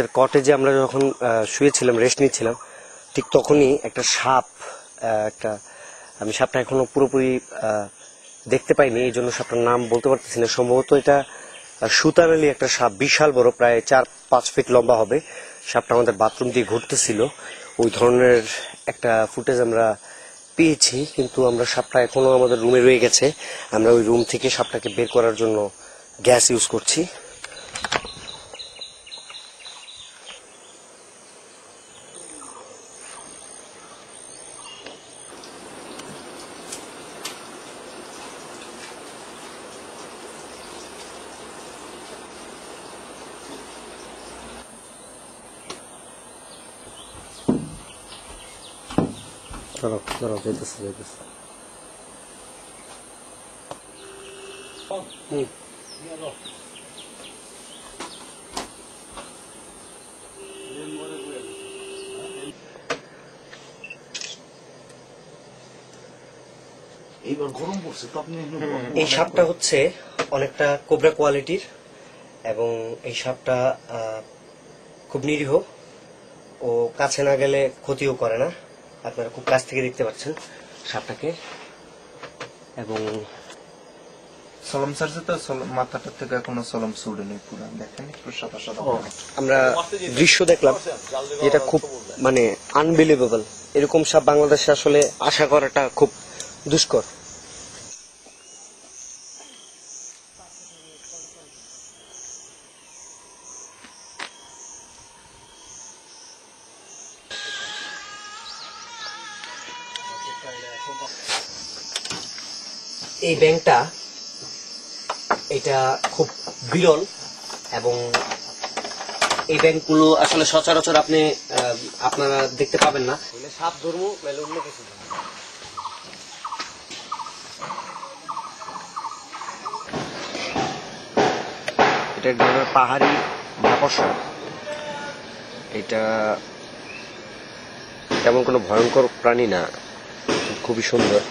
আমাদের কটেজে আমরা যখন শুয়েছিলাম, রেস্ট নিচ্ছিলাম, ঠিক তখনই একটা সাপ, আমি সাপটা এখনো পুরোপুরি দেখতে পাইনি, এই জন্য সাপটার নাম বলতে পারতেছি না। সম্ভবত এটা সুতারালি একটা সাপ, বিশাল বড়, প্রায় 4-5 ফিট লম্বা হবে। সাপটা আমাদের বাথরুম দিয়ে ঘুরতেছিল, ওই ধরনের একটা ফুটেজ আমরা পেয়েছি। কিন্তু আমরা সাপটা এখনো আমাদের রুমে রয়ে গেছে, আমরা ওই রুম থেকে সাপটাকে বের করার জন্য গ্যাস ইউজ করছি। দাঁড়াও, যাইতেছে। এইবার গরম পড়ছে তো, আপনি এই সাপটা হচ্ছে অনেকটা কোবরা কোয়ালিটির, এবং এই সাপটা খুব নিরীহ, ও কাছে না গেলে ক্ষতিও করে না। আপনারা খুব কাছ থেকে দেখতে পাচ্ছেন সাপটাকে। এবং সলম সারছে তো, মাথাটা থেকে এখনো সলম ছুড়ে নেই, পুরো দেখেন একটু সাদা সাদা। আমরা দৃশ্য দেখলাম, এটা খুব মানে আনবিলিভেবল। এরকম সাপ বাংলাদেশে আসলে আশা করাটা খুব দুষ্কর। এই ব্যাঙটা, এটা খুব বিরল, এবং এই ব্যাঙগুলো আসলে সচরাচর আপনারা দেখতে পাবেন না। সাপ ধর্ম নাহলে অন্য কিছু। এটা এক ধরনের পাহাড়ি মাকড়সা। এটা তেমন কোনো ভয়ঙ্কর প্রাণী না, খুবই সুন্দর।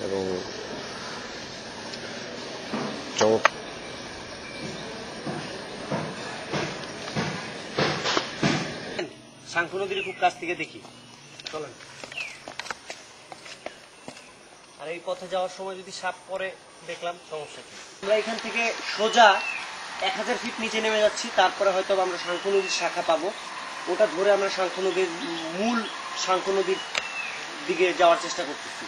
এবং শাঙ্খু নদীর খুব কাছ থেকে দেখি, চলেন। আর এই পথে যাওয়ার সময় যদি সাপ পরে দেখলাম, সমস্যা কি? আমরা এখান থেকে সোজা 1000 ফিট নিচে নেমে যাচ্ছি, তারপরে হয়তো আমরা শাঙ্খু নদীর শাখা পাবো। ওটা ধরে আমরা শাঙ্খু নদীর মূল শাঙ্খু নদীর দিকে যাওয়ার চেষ্টা করতেছি।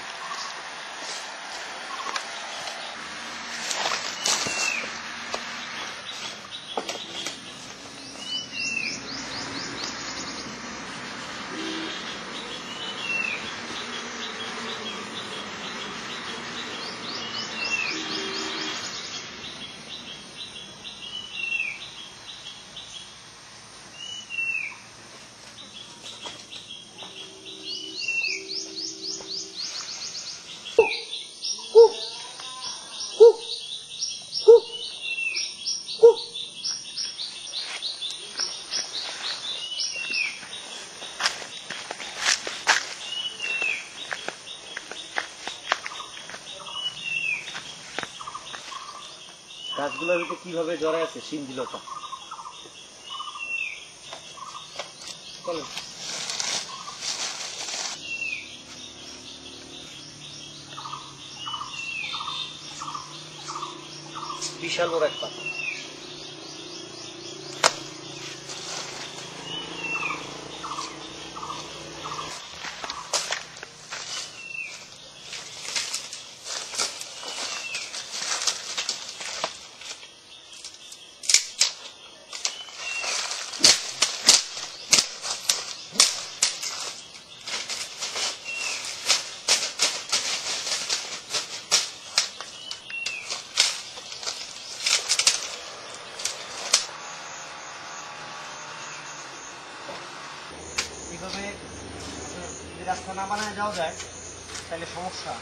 গাছগুলোর ভিতরে কিভাবে জড়ায় আছে শিঞ্জিলতা। বিশাল বড় এক পাতা। এইভাবে যদি রাস্তা না বানায় যাওয়া যায় তাহলে সমস্যা।